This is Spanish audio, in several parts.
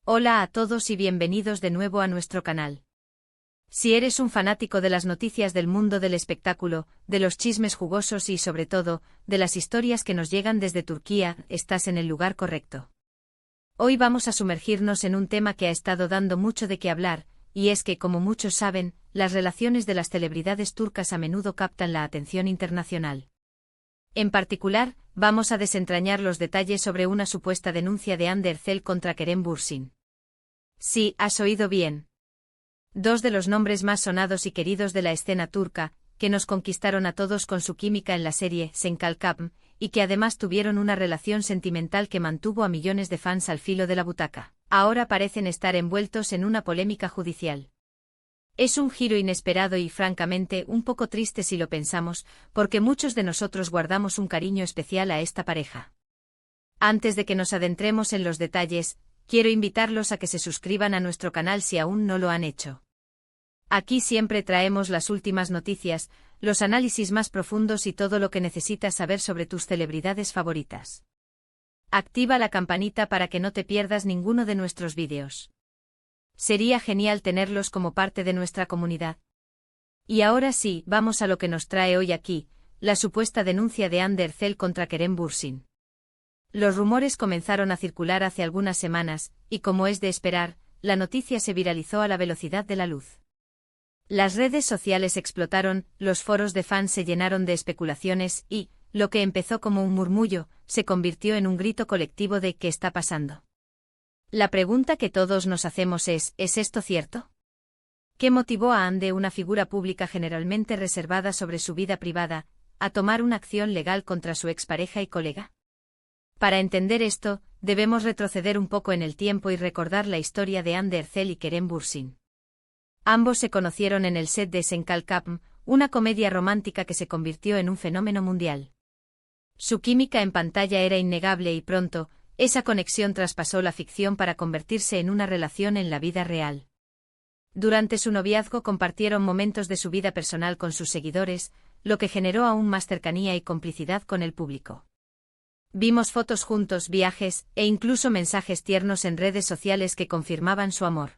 Hola a todos y bienvenidos de nuevo a nuestro canal. Si eres un fanático de las noticias del mundo del espectáculo, de los chismes jugosos y sobre todo, de las historias que nos llegan desde Turquía, estás en el lugar correcto. Hoy vamos a sumergirnos en un tema que ha estado dando mucho de qué hablar, y es que, como muchos saben, las relaciones de las celebridades turcas a menudo captan la atención internacional. En particular, vamos a desentrañar los detalles sobre una supuesta denuncia de Hande Erçel contra Kerem Bürsin. Sí, has oído bien. Dos de los nombres más sonados y queridos de la escena turca, que nos conquistaron a todos con su química en la serie Senkalkapm, y que además tuvieron una relación sentimental que mantuvo a millones de fans al filo de la butaca, ahora parecen estar envueltos en una polémica judicial. Es un giro inesperado y francamente un poco triste si lo pensamos, porque muchos de nosotros guardamos un cariño especial a esta pareja. Antes de que nos adentremos en los detalles, quiero invitarlos a que se suscriban a nuestro canal si aún no lo han hecho. Aquí siempre traemos las últimas noticias, los análisis más profundos y todo lo que necesitas saber sobre tus celebridades favoritas. Activa la campanita para que no te pierdas ninguno de nuestros vídeos. Sería genial tenerlos como parte de nuestra comunidad. Y ahora sí, vamos a lo que nos trae hoy aquí, la supuesta denuncia de Hande Erçel contra Kerem Bürsin. Los rumores comenzaron a circular hace algunas semanas, y como es de esperar, la noticia se viralizó a la velocidad de la luz. Las redes sociales explotaron, los foros de fans se llenaron de especulaciones y, lo que empezó como un murmullo, se convirtió en un grito colectivo de ¿qué está pasando? La pregunta que todos nos hacemos ¿es esto cierto? ¿Qué motivó a Hande, una figura pública generalmente reservada sobre su vida privada, a tomar una acción legal contra su expareja y colega? Para entender esto, debemos retroceder un poco en el tiempo y recordar la historia de Hande Erçel y Kerem Bürsin. Ambos se conocieron en el set de Senkalkapm, una comedia romántica que se convirtió en un fenómeno mundial. Su química en pantalla era innegable y pronto, esa conexión traspasó la ficción para convertirse en una relación en la vida real. Durante su noviazgo compartieron momentos de su vida personal con sus seguidores, lo que generó aún más cercanía y complicidad con el público. Vimos fotos juntos, viajes, e incluso mensajes tiernos en redes sociales que confirmaban su amor.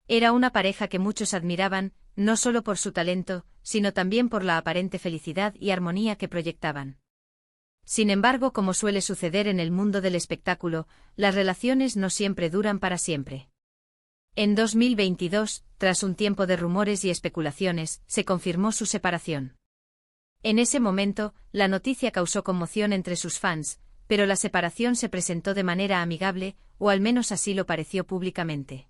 Era una pareja que muchos admiraban, no solo por su talento, sino también por la aparente felicidad y armonía que proyectaban. Sin embargo, como suele suceder en el mundo del espectáculo, las relaciones no siempre duran para siempre. En 2022, tras un tiempo de rumores y especulaciones, se confirmó su separación. En ese momento, la noticia causó conmoción entre sus fans, pero la separación se presentó de manera amigable, o al menos así lo pareció públicamente.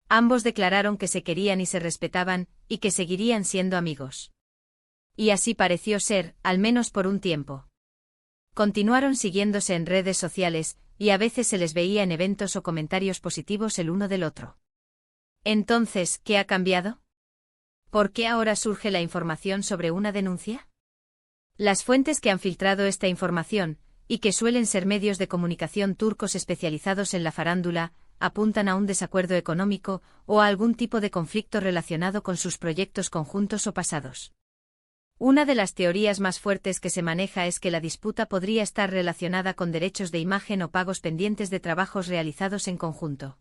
Ambos declararon que se querían y se respetaban, y que seguirían siendo amigos. Y así pareció ser, al menos por un tiempo. Continuaron siguiéndose en redes sociales, y a veces se les veía en eventos o comentarios positivos el uno del otro. Entonces, ¿qué ha cambiado? ¿Por qué ahora surge la información sobre una denuncia? Las fuentes que han filtrado esta información, y que suelen ser medios de comunicación turcos especializados en la farándula, apuntan a un desacuerdo económico o a algún tipo de conflicto relacionado con sus proyectos conjuntos o pasados. Una de las teorías más fuertes que se maneja es que la disputa podría estar relacionada con derechos de imagen o pagos pendientes de trabajos realizados en conjunto.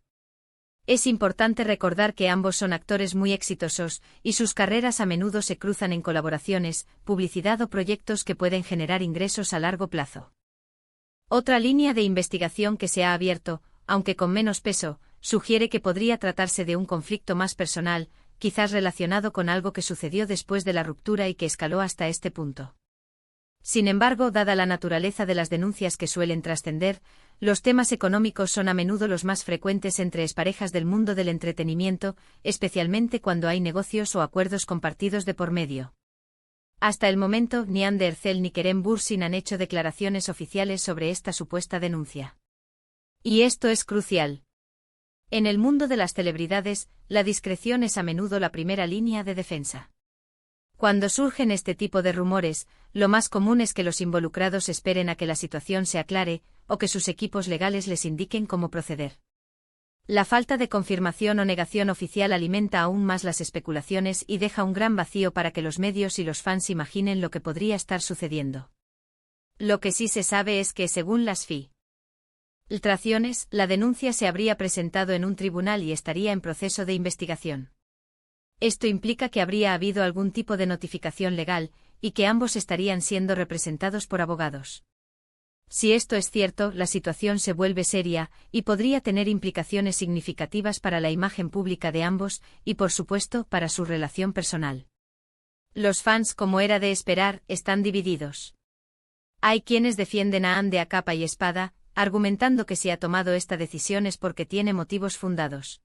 Es importante recordar que ambos son actores muy exitosos, y sus carreras a menudo se cruzan en colaboraciones, publicidad o proyectos que pueden generar ingresos a largo plazo. Otra línea de investigación que se ha abierto, aunque con menos peso, sugiere que podría tratarse de un conflicto más personal, quizás relacionado con algo que sucedió después de la ruptura y que escaló hasta este punto. Sin embargo, dada la naturaleza de las denuncias que suelen trascender, los temas económicos son a menudo los más frecuentes entre exparejas del mundo del entretenimiento, especialmente cuando hay negocios o acuerdos compartidos de por medio. Hasta el momento, ni Hande Erçel ni Kerem Bürsin han hecho declaraciones oficiales sobre esta supuesta denuncia. Y esto es crucial. En el mundo de las celebridades, la discreción es a menudo la primera línea de defensa. Cuando surgen este tipo de rumores, lo más común es que los involucrados esperen a que la situación se aclare, o que sus equipos legales les indiquen cómo proceder. La falta de confirmación o negación oficial alimenta aún más las especulaciones y deja un gran vacío para que los medios y los fans imaginen lo que podría estar sucediendo. Lo que sí se sabe es que, según las FI, Filtraciones, la denuncia se habría presentado en un tribunal y estaría en proceso de investigación. Esto implica que habría habido algún tipo de notificación legal, y que ambos estarían siendo representados por abogados. Si esto es cierto, la situación se vuelve seria, y podría tener implicaciones significativas para la imagen pública de ambos, y por supuesto, para su relación personal. Los fans, como era de esperar, están divididos. Hay quienes defienden a Ande a capa y espada, argumentando que si ha tomado esta decisión es porque tiene motivos fundados.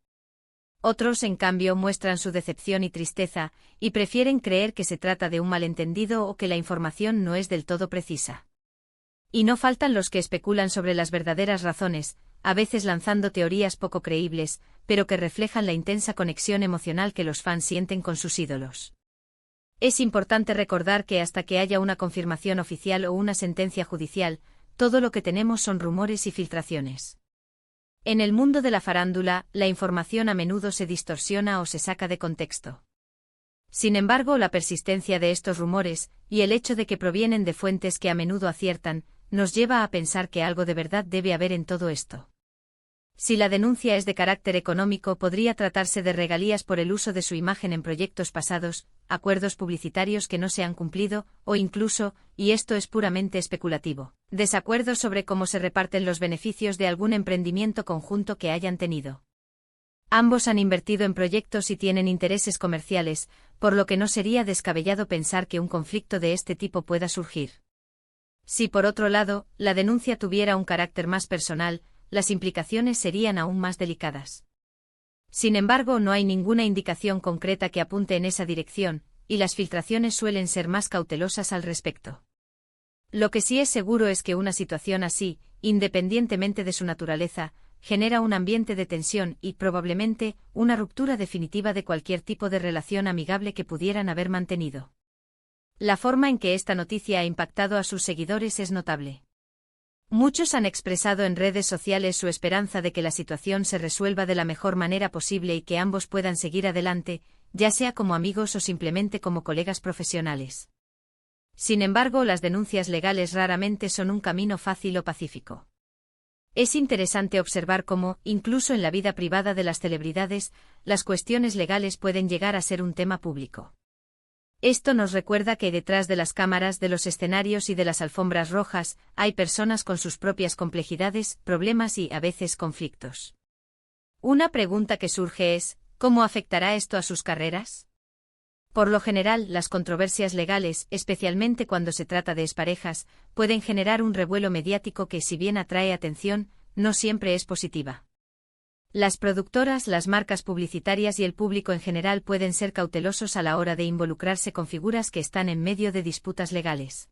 Otros, en cambio, muestran su decepción y tristeza, y prefieren creer que se trata de un malentendido o que la información no es del todo precisa. Y no faltan los que especulan sobre las verdaderas razones, a veces lanzando teorías poco creíbles, pero que reflejan la intensa conexión emocional que los fans sienten con sus ídolos. Es importante recordar que hasta que haya una confirmación oficial o una sentencia judicial, todo lo que tenemos son rumores y filtraciones. En el mundo de la farándula, la información a menudo se distorsiona o se saca de contexto. Sin embargo, la persistencia de estos rumores, y el hecho de que provienen de fuentes que a menudo aciertan, nos lleva a pensar que algo de verdad debe haber en todo esto. Si la denuncia es de carácter económico, podría tratarse de regalías por el uso de su imagen en proyectos pasados, acuerdos publicitarios que no se han cumplido, o incluso, y esto es puramente especulativo, desacuerdos sobre cómo se reparten los beneficios de algún emprendimiento conjunto que hayan tenido. Ambos han invertido en proyectos y tienen intereses comerciales, por lo que no sería descabellado pensar que un conflicto de este tipo pueda surgir. Si por otro lado, la denuncia tuviera un carácter más personal, las implicaciones serían aún más delicadas. Sin embargo, no hay ninguna indicación concreta que apunte en esa dirección, y las filtraciones suelen ser más cautelosas al respecto. Lo que sí es seguro es que una situación así, independientemente de su naturaleza, genera un ambiente de tensión y, probablemente, una ruptura definitiva de cualquier tipo de relación amigable que pudieran haber mantenido. La forma en que esta noticia ha impactado a sus seguidores es notable. Muchos han expresado en redes sociales su esperanza de que la situación se resuelva de la mejor manera posible y que ambos puedan seguir adelante, ya sea como amigos o simplemente como colegas profesionales. Sin embargo, las denuncias legales raramente son un camino fácil o pacífico. Es interesante observar cómo, incluso en la vida privada de las celebridades, las cuestiones legales pueden llegar a ser un tema público. Esto nos recuerda que detrás de las cámaras, de los escenarios y de las alfombras rojas, hay personas con sus propias complejidades, problemas y, a veces, conflictos. Una pregunta que surge es, ¿cómo afectará esto a sus carreras? Por lo general, las controversias legales, especialmente cuando se trata de exparejas, pueden generar un revuelo mediático que, si bien atrae atención, no siempre es positiva. Las productoras, las marcas publicitarias y el público en general pueden ser cautelosos a la hora de involucrarse con figuras que están en medio de disputas legales.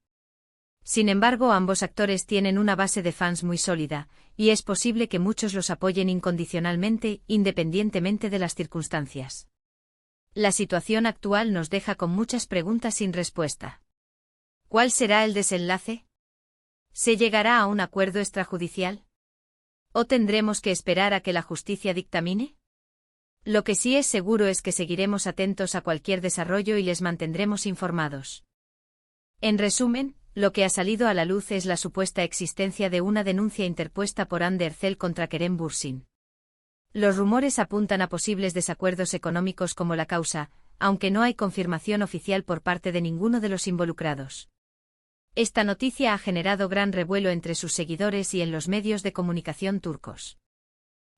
Sin embargo, ambos actores tienen una base de fans muy sólida, y es posible que muchos los apoyen incondicionalmente, independientemente de las circunstancias. La situación actual nos deja con muchas preguntas sin respuesta. ¿Cuál será el desenlace? ¿Se llegará a un acuerdo extrajudicial? ¿O tendremos que esperar a que la justicia dictamine? Lo que sí es seguro es que seguiremos atentos a cualquier desarrollo y les mantendremos informados. En resumen, lo que ha salido a la luz es la supuesta existencia de una denuncia interpuesta por Ande Erçel contra Kerem Bürsin. Los rumores apuntan a posibles desacuerdos económicos como la causa, aunque no hay confirmación oficial por parte de ninguno de los involucrados. Esta noticia ha generado gran revuelo entre sus seguidores y en los medios de comunicación turcos.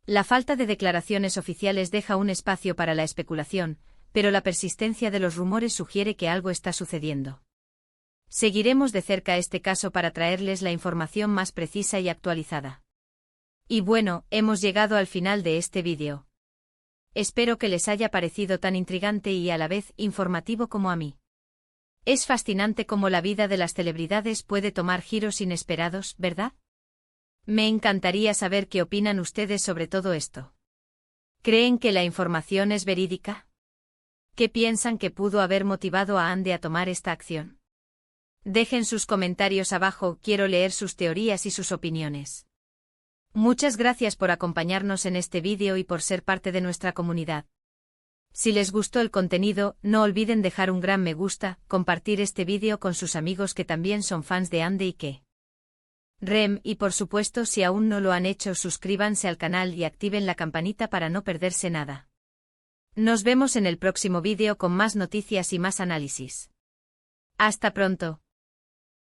La falta de declaraciones oficiales deja un espacio para la especulación, pero la persistencia de los rumores sugiere que algo está sucediendo. Seguiremos de cerca este caso para traerles la información más precisa y actualizada. Y bueno, hemos llegado al final de este vídeo. Espero que les haya parecido tan intrigante y a la vez informativo como a mí. Es fascinante cómo la vida de las celebridades puede tomar giros inesperados, ¿verdad? Me encantaría saber qué opinan ustedes sobre todo esto. ¿Creen que la información es verídica? ¿Qué piensan que pudo haber motivado a Ande a tomar esta acción? Dejen sus comentarios abajo, quiero leer sus teorías y sus opiniones. Muchas gracias por acompañarnos en este vídeo y por ser parte de nuestra comunidad. Si les gustó el contenido, no olviden dejar un gran me gusta, compartir este vídeo con sus amigos que también son fans de Ande y que REM y por supuesto si aún no lo han hecho suscríbanse al canal y activen la campanita para no perderse nada. Nos vemos en el próximo vídeo con más noticias y más análisis. Hasta pronto.